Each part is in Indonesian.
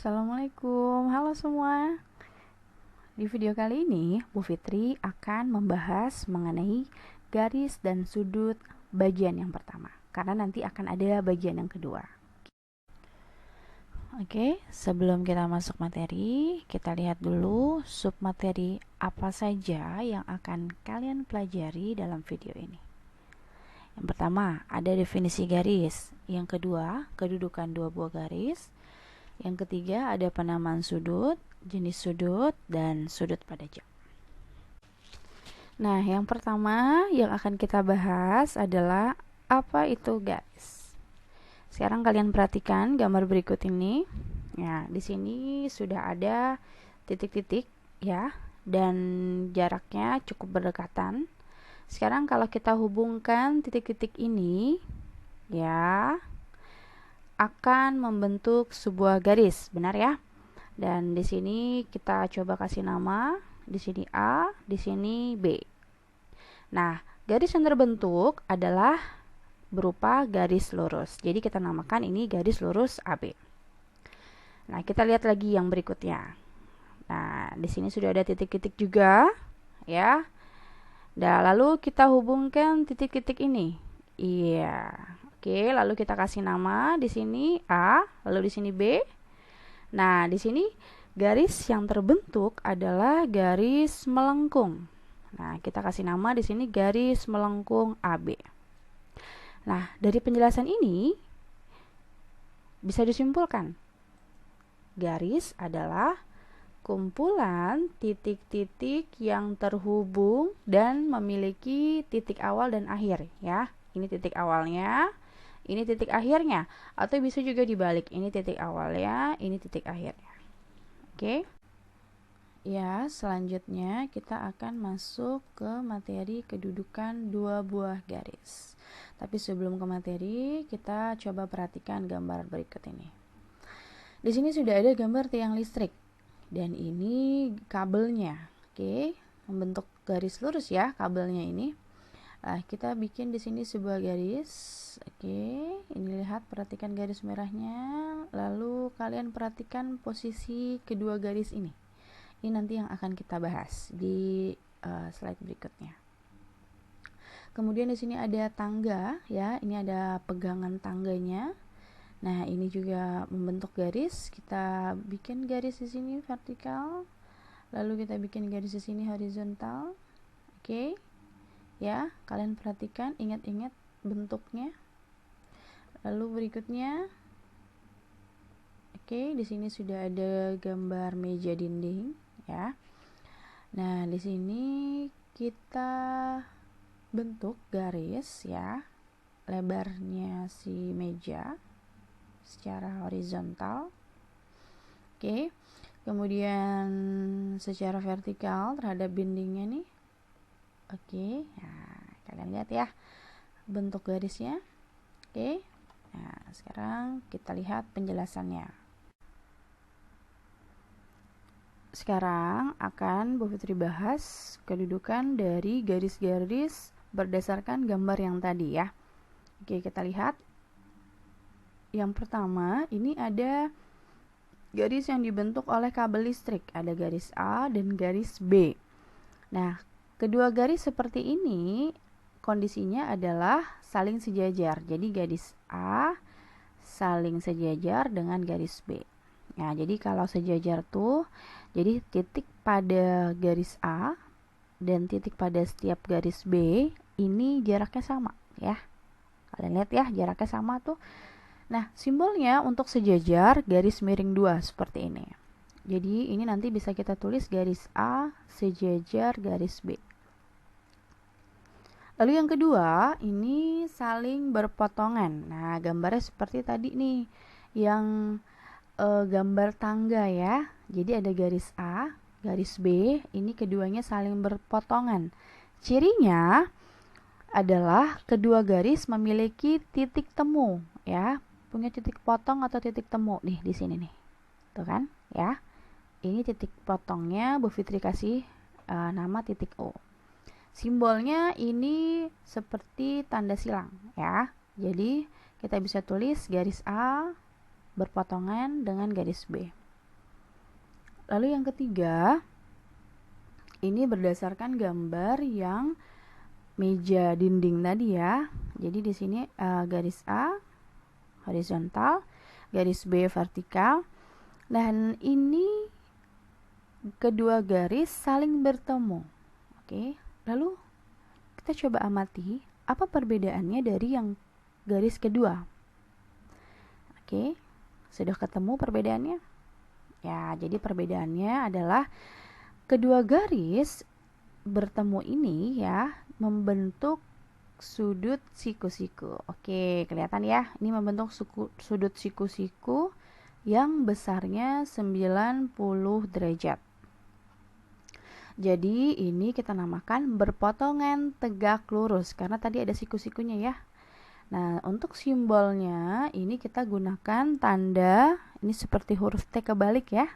Assalamualaikum, halo semua. Di video kali ini, Bu Fitri akan membahas mengenai garis dan sudut bagian yang pertama, karena nanti akan ada bagian yang kedua. Oke, sebelum kita masuk materi, kita lihat dulu submateri apa saja yang akan kalian pelajari dalam video ini. Yang pertama, ada definisi garis. Yang kedua, kedudukan dua buah garis. Yang ketiga, ada penamaan sudut, jenis sudut, dan sudut pada jam. Nah, yang pertama yang akan kita bahas adalah apa itu garis. Sekarang kalian perhatikan gambar berikut ini. Ya, di sini sudah ada titik-titik ya, dan jaraknya cukup berdekatan. Sekarang kalau kita hubungkan titik-titik ini, ya, akan membentuk sebuah garis, benar ya? Dan di sini kita coba kasih nama, di sini A, di sini B. Nah, garis yang terbentuk adalah berupa garis lurus. Jadi kita namakan ini garis lurus AB. Nah, kita lihat lagi yang berikutnya. Nah, di sini sudah ada titik-titik juga, ya. Dan lalu kita hubungkan titik-titik ini. Iya. Oke, lalu kita kasih nama di sini A, lalu di sini B. Nah, di sini garis yang terbentuk adalah garis melengkung. Nah, kita kasih nama di sini garis melengkung AB. Nah, dari penjelasan ini bisa disimpulkan garis adalah kumpulan titik-titik yang terhubung dan memiliki titik awal dan akhir, ya. Ini titik awalnya, ini titik akhirnya, atau bisa juga dibalik, ini titik awalnya, ini titik akhirnya. Oke. Ya, selanjutnya kita akan masuk ke materi kedudukan dua buah garis. Tapi sebelum ke materi, kita coba perhatikan gambar berikut ini. Di sini sudah ada gambar tiang listrik, dan ini kabelnya. Oke, membentuk garis lurus ya kabelnya ini. Nah, kita bikin di sini sebuah garis. Oke, ini lihat, perhatikan garis merahnya. Lalu kalian perhatikan posisi kedua garis ini. Ini nanti yang akan kita bahas di slide berikutnya. Kemudian di sini ada tangga, ya. Ini ada pegangan tangganya. Nah, ini juga membentuk garis. Kita bikin garis di sini vertikal. Lalu kita bikin garis di sini horizontal. Oke. Ya, kalian perhatikan, ingat-ingat bentuknya. Lalu berikutnya, oke, di sini sudah ada gambar meja dinding, ya. Nah, di sini kita bentuk garis, ya, lebarnya si meja secara horizontal. Oke, kemudian secara vertikal terhadap dindingnya nih. Oke, nah, kalian lihat ya bentuk garisnya. Oke, nah sekarang kita lihat penjelasannya. Sekarang akan Bu Fitri bahas kedudukan dari garis-garis berdasarkan gambar yang tadi ya. Oke, kita lihat. Yang pertama, ini ada garis yang dibentuk oleh kabel listrik. Ada garis A dan garis B. Nah, kedua garis seperti ini kondisinya adalah saling sejajar. Jadi garis A saling sejajar dengan garis B. Nah, jadi kalau sejajar tuh, jadi titik pada garis A dan titik pada setiap garis B ini jaraknya sama, ya. Kalian lihat ya, jaraknya sama tuh. Nah, simbolnya untuk sejajar garis miring 2 seperti ini. Jadi ini nanti bisa kita tulis garis A sejajar garis B. Lalu yang kedua, ini saling berpotongan. Nah, gambarnya seperti tadi nih, yang gambar tangga ya. Jadi ada garis A, garis B, ini keduanya saling berpotongan. Cirinya adalah kedua garis memiliki titik temu ya, punya titik potong atau titik temu nih di sini nih. Tuh kan, ya. Ini titik potongnya Bu Fitri kasih nama titik O. Simbolnya ini seperti tanda silang ya. Jadi kita bisa tulis garis A berpotongan dengan garis B. Lalu yang ketiga, ini berdasarkan gambar yang meja dinding tadi ya. Jadi di sini garis A horizontal, garis B vertikal, dan ini kedua garis saling bertemu. Oke, lalu kita coba amati apa perbedaannya dari yang garis kedua. Oke, sudah ketemu perbedaannya? Ya, jadi perbedaannya adalah kedua garis bertemu ini ya membentuk sudut siku-siku. Oke, kelihatan ya? Ini membentuk sudut siku-siku yang besarnya 90 derajat. Jadi ini kita namakan berpotongan tegak lurus karena tadi ada siku-sikunya ya. Nah, untuk simbolnya ini kita gunakan tanda ini seperti huruf T kebalik ya.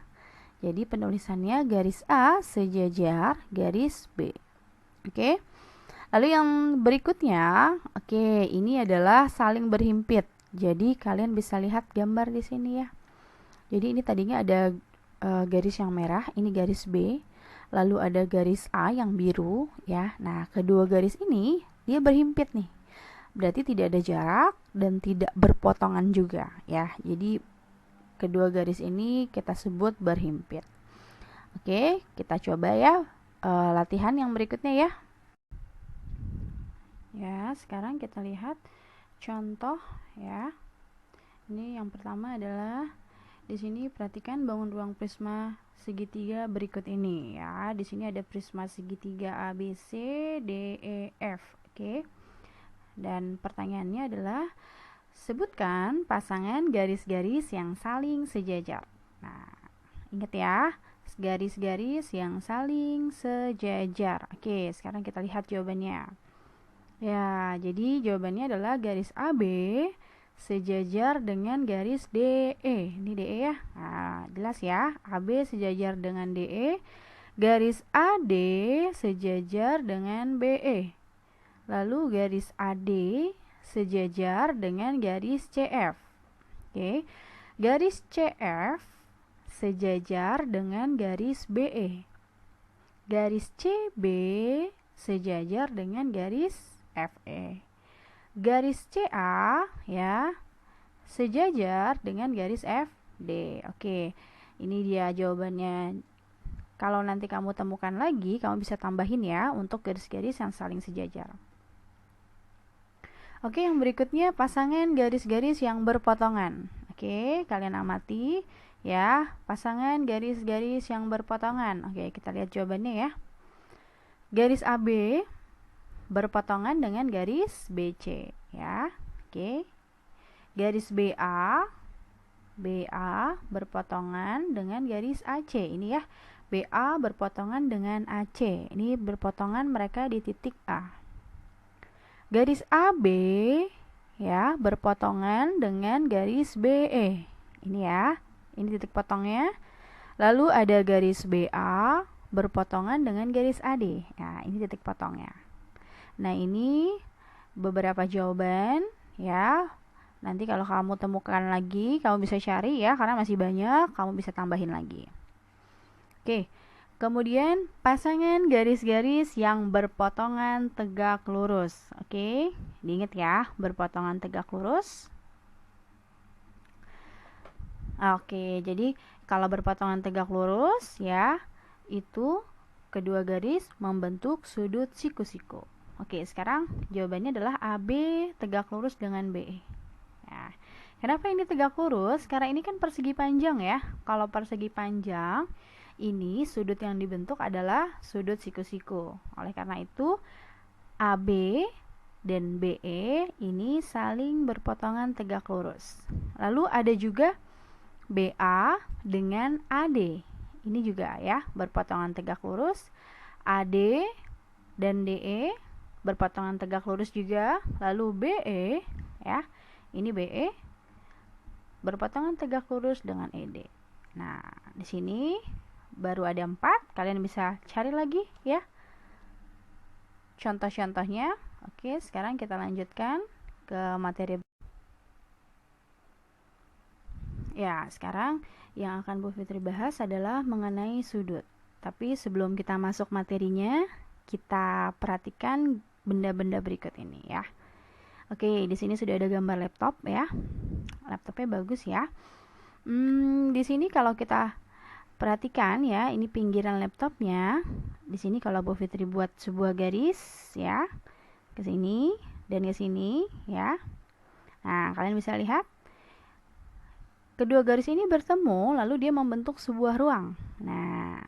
Jadi penulisannya garis A sejajar garis B. Oke. Lalu yang berikutnya, oke, ini adalah saling berhimpit. Jadi kalian bisa lihat gambar di sini ya. Jadi ini tadinya ada garis yang merah, ini garis B. Lalu ada garis A yang biru ya. Nah, kedua garis ini dia berhimpit nih. Berarti tidak ada jarak dan tidak berpotongan juga ya. Jadi kedua garis ini kita sebut berhimpit. Oke, kita coba ya latihan yang berikutnya ya. Ya, sekarang kita lihat contoh ya. Ini yang pertama adalah di sini perhatikan bangun ruang prisma segitiga berikut ini ya. Di sini ada prisma segitiga ABC, D, E, F. Oke. Dan pertanyaannya adalah sebutkan pasangan garis-garis yang saling sejajar. Nah, ingat ya, garis-garis yang saling sejajar. Oke, sekarang kita lihat jawabannya. Ya, jadi jawabannya adalah garis AB sejajar dengan garis DE. Ini DE ya. Nah, jelas ya. AB sejajar dengan DE. Garis AD sejajar dengan BE. Lalu garis AD sejajar dengan garis CF. Oke. Garis CF sejajar dengan garis BE. Garis CB sejajar dengan garis FE. Garis CA ya sejajar dengan garis FD. Oke, ini dia jawabannya. Kalau nanti kamu temukan lagi, kamu bisa tambahin ya untuk garis-garis yang saling sejajar. Oke, yang berikutnya pasangan garis-garis yang berpotongan. Oke, kalian amati ya, pasangan garis-garis yang berpotongan. Oke, kita lihat jawabannya ya. Garis AB berpotongan dengan garis BC ya. Oke. Garis BA berpotongan dengan garis AC. Ini ya. BA berpotongan dengan AC. Ini berpotongan mereka di titik A. Garis AB ya berpotongan dengan garis BE. Ini ya. Ini titik potongnya. Lalu ada garis BA berpotongan dengan garis AD. Nah, ini titik potongnya. Nah, ini beberapa jawaban ya. Nanti kalau kamu temukan lagi, kamu bisa cari ya, karena masih banyak, kamu bisa tambahin lagi. Oke, kemudian pasangan garis-garis yang berpotongan tegak lurus. Oke, diingat ya, berpotongan tegak lurus. Oke, jadi kalau berpotongan tegak lurus ya, itu kedua garis membentuk sudut siku-siku. Oke, sekarang jawabannya adalah AB tegak lurus dengan BE. Nah, kenapa ini tegak lurus? Karena ini kan persegi panjang ya. Kalau persegi panjang, ini sudut yang dibentuk adalah sudut siku-siku. Oleh karena itu, AB dan BE ini saling berpotongan tegak lurus. Lalu ada juga BA dengan AD. Ini juga ya, berpotongan tegak lurus. AD dan DE berpotongan tegak lurus juga. Lalu BE ya, ini BE berpotongan tegak lurus dengan ED. Nah, di sini baru ada 4. Kalian bisa cari lagi ya contoh-contohnya. Oke, sekarang kita lanjutkan ke materi. Ya, sekarang yang akan Bu Fitri bahas adalah mengenai sudut. Tapi sebelum kita masuk materinya, kita perhatikan benda-benda berikut ini ya. Oke, di sini sudah ada gambar laptop ya. Laptopnya bagus ya. Di sini kalau kita perhatikan ya, ini pinggiran laptopnya. Di sini kalau Bu Fitri buat sebuah garis ya, ke sini dan ke sini ya. Nah, kalian bisa lihat kedua garis ini bertemu lalu dia membentuk sebuah ruang. Nah,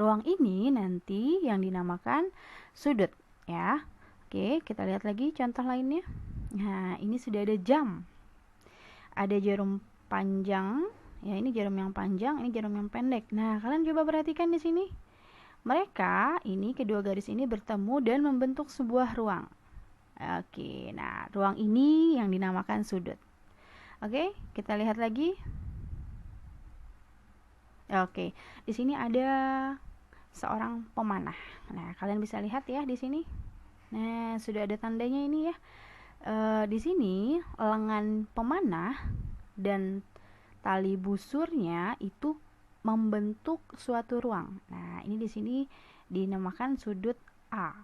ruang ini nanti yang dinamakan sudut ya. Oke, kita lihat lagi contoh lainnya. Nah, ini sudah ada jam. Ada jarum panjang, ya ini jarum yang panjang, ini jarum yang pendek. Nah, kalian coba perhatikan di sini. Mereka ini kedua garis ini bertemu dan membentuk sebuah ruang. Oke, nah ruang ini yang dinamakan sudut. Oke, kita lihat lagi. Oke, di sini ada seorang pemanah. Nah, kalian bisa lihat ya di sini. Nah, sudah ada tandanya ini ya. Di sini lengan pemanah dan tali busurnya itu membentuk suatu ruang. Nah, ini di sini dinamakan sudut A,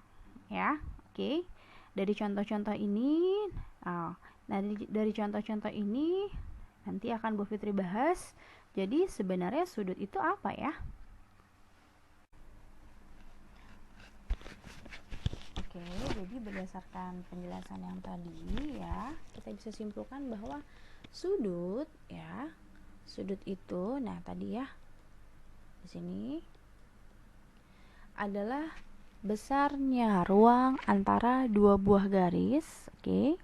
ya. Oke. Dari contoh-contoh ini, dari contoh-contoh ini nanti akan Bu Fitri bahas. Jadi sebenarnya sudut itu apa ya? Oke, jadi berdasarkan penjelasan yang tadi ya, kita bisa simpulkan bahwa sudut ya, sudut itu, nah tadi ya, di sini adalah besarnya ruang antara dua buah garis, oke,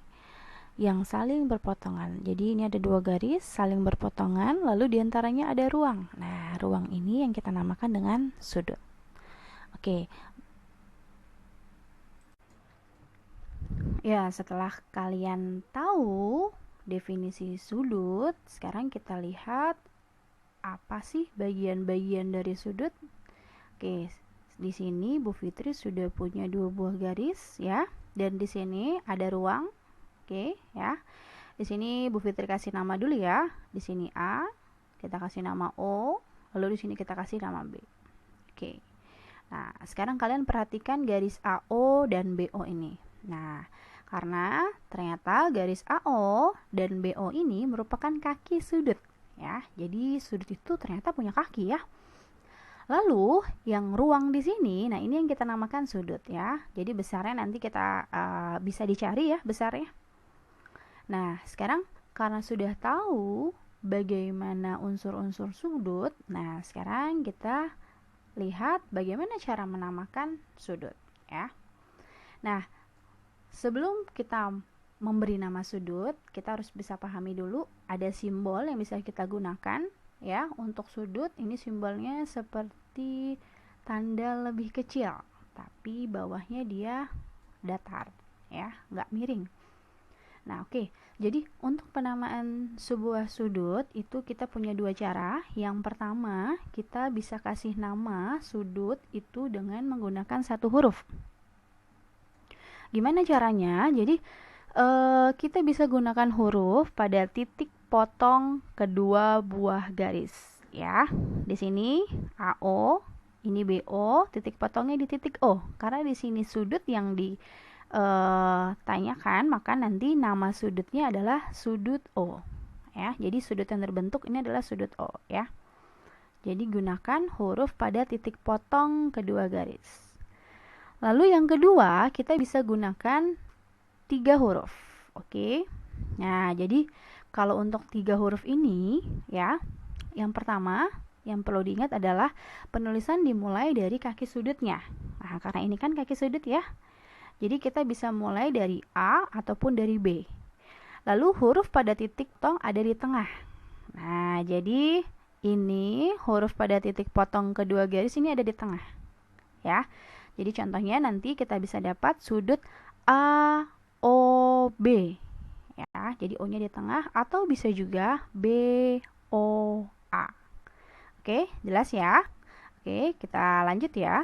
yang saling berpotongan. Jadi ini ada dua garis saling berpotongan, lalu diantaranya ada ruang. Nah, ruang ini yang kita namakan dengan sudut. Oke. Ya, setelah kalian tahu definisi sudut, sekarang kita lihat apa sih bagian-bagian dari sudut. Oke, di sini Bu Fitri sudah punya dua buah garis ya, dan di sini ada ruang. Oke, ya. Di sini Bu Fitri kasih nama dulu ya. Di sini A, kita kasih nama O, lalu di sini kita kasih nama B. Oke. Nah, sekarang kalian perhatikan garis AO dan BO ini. Nah, karena ternyata garis AO dan BO ini merupakan kaki sudut ya. Jadi sudut itu ternyata punya kaki ya. Lalu yang ruang di sini, nah ini yang kita namakan sudut ya. Jadi besarnya nanti kita bisa dicari ya besarnya. Nah, sekarang karena sudah tahu bagaimana unsur-unsur sudut, nah sekarang kita lihat bagaimana cara menamakan sudut ya. Nah, sebelum kita memberi nama sudut, kita harus bisa pahami dulu ada simbol yang bisa kita gunakan ya. Untuk sudut ini simbolnya seperti tanda lebih kecil, tapi bawahnya dia datar ya, nggak miring. Nah, oke. Jadi untuk penamaan sebuah sudut itu kita punya dua cara. Yang pertama, kita bisa kasih nama sudut itu dengan menggunakan satu huruf. Gimana caranya? Jadi kita bisa gunakan huruf pada titik potong kedua buah garis ya. Di sini AO, ini BO, titik potongnya di titik O. Karena di sini sudut yang ditanyakan, maka nanti nama sudutnya adalah sudut O ya. Jadi sudut yang terbentuk ini adalah sudut O ya. Jadi gunakan huruf pada titik potong kedua garis. Lalu yang kedua, kita bisa gunakan 3 huruf. Oke. Nah, jadi kalau untuk 3 huruf ini ya, yang pertama yang perlu diingat adalah penulisan dimulai dari kaki sudutnya. Nah, karena ini kan kaki sudut ya. Jadi kita bisa mulai dari A ataupun dari B. Lalu huruf pada titik tong ada di tengah. Nah, jadi ini huruf pada titik potong kedua garis ini ada di tengah. Ya. Jadi contohnya nanti kita bisa dapat sudut A, O, B. Ya, jadi O-nya di tengah atau bisa juga B, O, A. Oke, jelas ya? Oke, kita lanjut ya.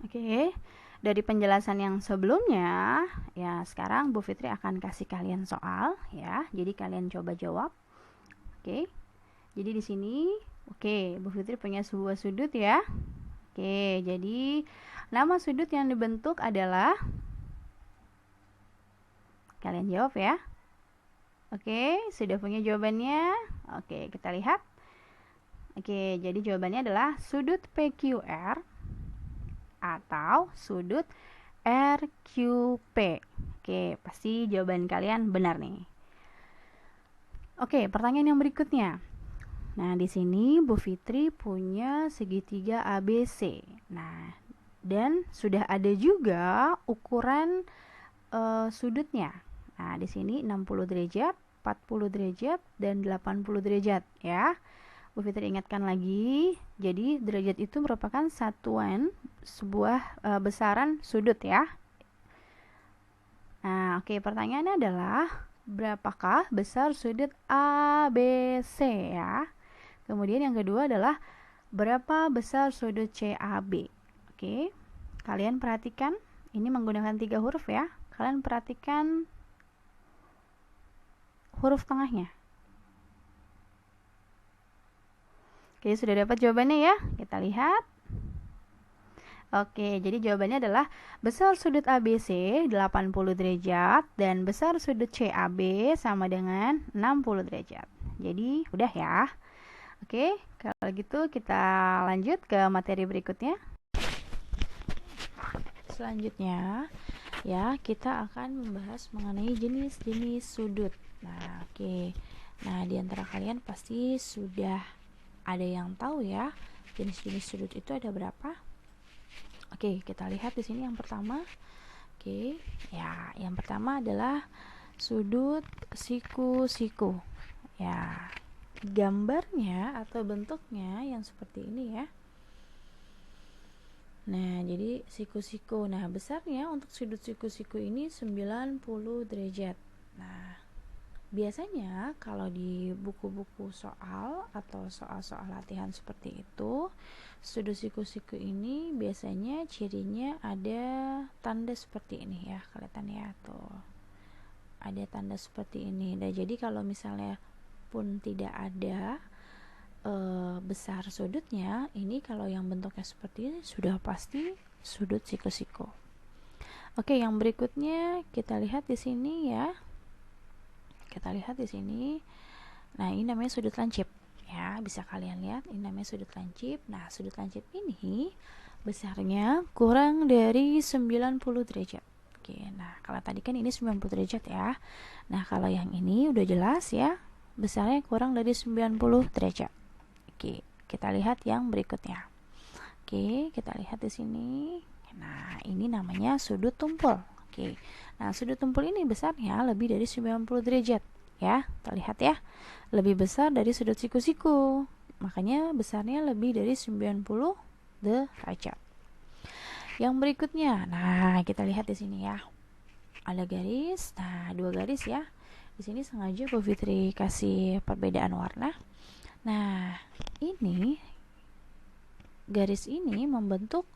Oke, dari penjelasan yang sebelumnya, ya sekarang Bu Fitri akan kasih kalian soal ya. Jadi kalian coba jawab. Oke. Jadi di sini, oke, Bu Fitri punya sebuah sudut ya. Oke, jadi nama sudut yang dibentuk adalah, kalian jawab ya. Oke, sudah punya jawabannya? Oke, kita lihat. Oke, jadi jawabannya adalah sudut PQR atau sudut RQP. Oke, pasti jawaban kalian benar nih. Oke, pertanyaan yang berikutnya. Nah, di sini Bu Fitri punya segitiga ABC. Nah, dan sudah ada juga ukuran sudutnya. Nah, di sini 60 derajat, 40 derajat, dan 80 derajat ya. Bu Fitri ingatkan lagi, jadi derajat itu merupakan satuan sebuah besaran sudut ya. Nah, oke, pertanyaannya adalah berapakah besar sudut ABC ya? Kemudian yang kedua adalah berapa besar sudut CAB? Oke, kalian perhatikan, ini menggunakan 3 huruf ya. Kalian perhatikan huruf tengahnya. Oke, sudah dapat jawabannya ya? Kita lihat. Oke, jadi jawabannya adalah besar sudut ABC 80 derajat dan besar sudut CAB sama dengan 60 derajat. Jadi, udah ya. Oke, kalau gitu kita lanjut ke materi berikutnya. Selanjutnya, ya, kita akan membahas mengenai jenis-jenis sudut. Nah, oke. Nah, di antara kalian pasti sudah ada yang tahu ya, jenis-jenis sudut itu ada berapa? Oke, kita lihat di sini yang pertama. Oke, ya, yang pertama adalah sudut siku-siku. Ya, gambarnya atau bentuknya yang seperti ini ya. Nah, jadi siku-siku. Nah, besarnya untuk sudut siku-siku ini 90 derajat. Nah, biasanya kalau di buku-buku soal atau soal-soal latihan seperti itu, sudut siku-siku ini biasanya cirinya ada tanda seperti ini ya, kelihatan ya tuh. Ada tanda seperti ini. Dan jadi kalau misalnya pun tidak ada besar sudutnya, ini kalau yang bentuknya seperti ini sudah pasti sudut siku-siku. Oke, yang berikutnya kita lihat di sini ya. Kita lihat di sini. Nah, ini namanya sudut lancip. Ya, bisa kalian lihat, ini namanya sudut lancip. Nah, sudut lancip ini besarnya kurang dari 90 derajat. Oke, nah kalau tadi kan ini 90 derajat ya. Nah, kalau yang ini udah jelas ya, besarnya kurang dari 90 derajat. Oke, kita lihat yang berikutnya. Oke, kita lihat di sini. Nah, ini namanya sudut tumpul. Oke. Nah, sudut tumpul ini besarnya lebih dari 90 derajat ya. Terlihat ya. Lebih besar dari sudut siku-siku. Makanya besarnya lebih dari 90 derajat. Yang berikutnya. Nah, kita lihat di sini ya. Ada garis. Nah, 2 garis ya. Di sini sengaja Bu Fitri kasih perbedaan warna. Nah, ini garis ini membentuk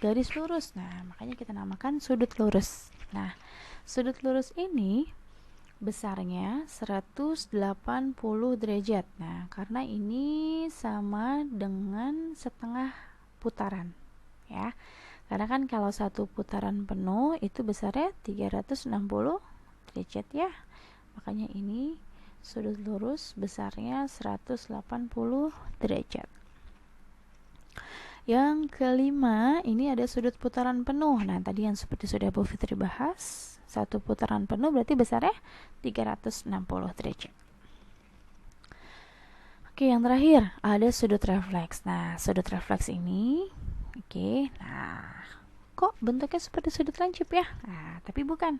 garis lurus. Nah, makanya kita namakan sudut lurus. Nah, sudut lurus ini besarnya 180 derajat. Nah, karena ini sama dengan setengah putaran ya. Karena kan kalau satu putaran penuh itu besarnya 360 derajat ya. Makanya ini sudut lurus besarnya 180 derajat. Yang kelima, ini ada sudut putaran penuh. Nah, tadi yang seperti sudah Bu Fitri bahas, satu putaran penuh berarti besarnya 360 derajat. Oke, yang terakhir ada sudut refleks. Nah, sudut refleks ini, oke, nah, kok bentuknya seperti sudut lancip ya? Nah, tapi bukan.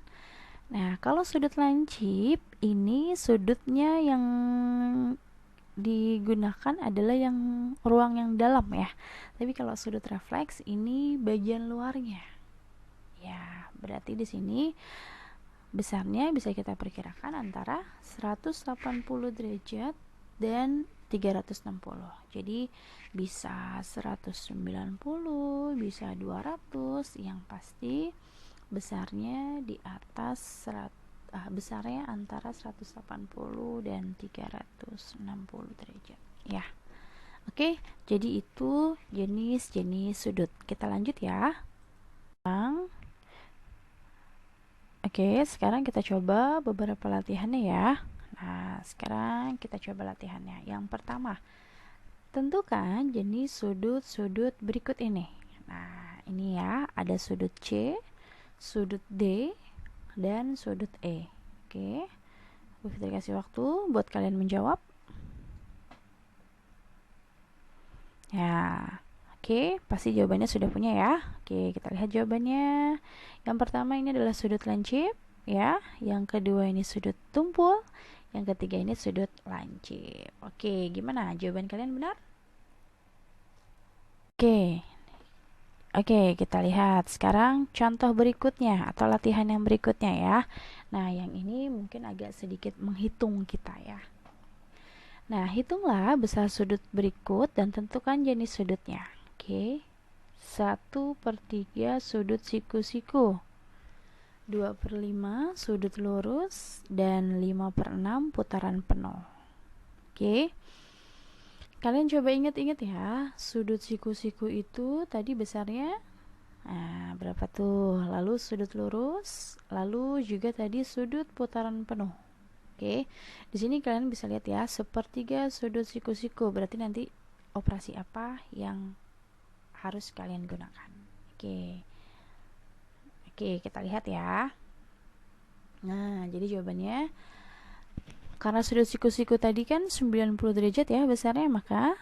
Nah, kalau sudut lancip ini sudutnya yang digunakan adalah yang ruang yang dalam ya. Tapi kalau sudut refleks ini bagian luarnya. Ya, berarti di sini besarnya bisa kita perkirakan antara 180 derajat dan 360. Jadi bisa 190, bisa 200, yang pasti besarnya di atas besarnya antara 180 dan 360 derajat ya. Oke, jadi itu jenis-jenis sudut. Kita lanjut ya. Oke, sekarang kita coba beberapa latihannya ya. Nah, sekarang kita coba latihannya. Yang pertama, tentukan jenis sudut-sudut berikut ini. Nah, ini ya, ada sudut C, sudut D, dan sudut E. Oke, Bu Fitri kasih waktu buat kalian menjawab. Ya, oke, pasti jawabannya sudah punya ya. Oke, kita lihat jawabannya. Yang pertama ini adalah sudut lancip, ya. Yang kedua ini sudut tumpul. Yang ketiga ini sudut lancip. Oke, gimana? Jawaban kalian benar? Oke. Oke, kita lihat sekarang contoh berikutnya atau latihan yang berikutnya ya. Nah, yang ini mungkin agak sedikit menghitung kita ya. Nah, hitunglah besar sudut berikut dan tentukan jenis sudutnya. Oke. 1/3 sudut siku-siku, 2/5 sudut lurus, dan 5/6 putaran penuh. Oke. Kalian coba ingat-ingat ya, sudut siku-siku itu tadi besarnya berapa tuh? Lalu sudut lurus, lalu juga tadi sudut putaran penuh. Oke, di sini kalian bisa lihat ya, 1/3 sudut siku-siku. Berarti nanti operasi apa yang harus kalian gunakan? Oke, kita lihat ya. Nah, jadi jawabannya, karena sudut siku-siku tadi kan 90 derajat ya besarnya, maka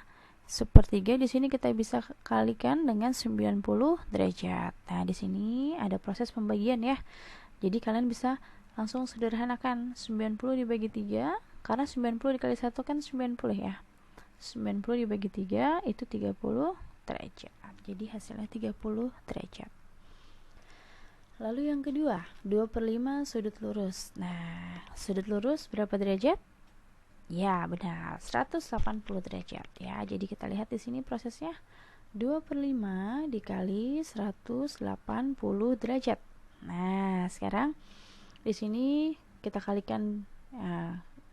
1/3 di sini kita bisa kalikan dengan 90 derajat. Nah, di sini ada proses pembagian ya. Jadi kalian bisa langsung sederhanakan 90 dibagi 3, karena 90 dikali 1 kan 90 ya. 90 dibagi 3 itu 30 derajat. Jadi hasilnya 30 derajat. Lalu yang kedua, 2/5 sudut lurus. Nah, sudut lurus berapa derajat? Ya, benar, 180 derajat ya. Jadi kita lihat di sini prosesnya, 2/5 dikali 180 derajat. Nah, sekarang di sini kita kalikan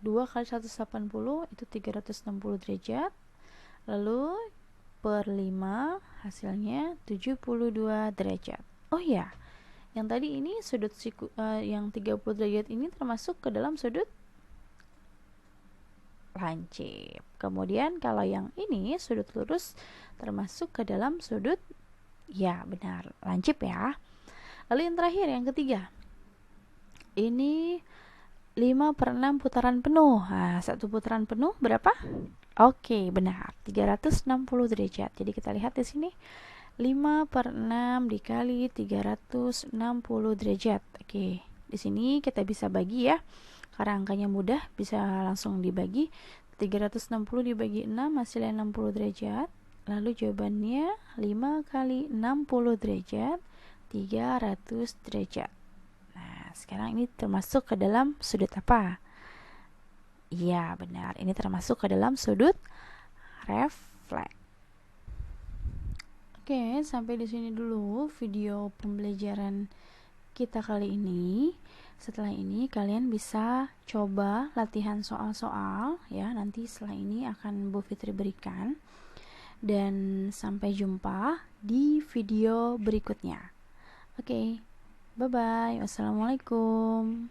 2 kali 180 itu 360 derajat. Lalu per 5 hasilnya 72 derajat. Oh ya, yang tadi ini sudut yang 30 derajat ini termasuk ke dalam sudut lancip. Kemudian kalau yang ini sudut lurus termasuk ke dalam sudut, ya benar, lancip ya. Lalu yang terakhir, yang ketiga, ini 5/6 putaran penuh. Nah, satu putaran penuh berapa? Oke, benar, 360 derajat. Jadi kita lihat di sini, 5/6 dikali 360 derajat. Oke, di sini kita bisa bagi ya, karena angkanya mudah, bisa langsung dibagi. 360 dibagi 6 hasilnya 60 derajat. Lalu jawabannya 5 kali 60 derajat, 300 derajat. Nah, sekarang ini termasuk ke dalam sudut apa? Iya, benar. Ini termasuk ke dalam sudut refleks. Oke, sampai di sini dulu video pembelajaran kita kali ini. Setelah ini kalian bisa coba latihan soal-soal ya. Nanti setelah ini akan Bu Fitri berikan. Dan sampai jumpa di video berikutnya. Oke, bye-bye. Wassalamualaikum.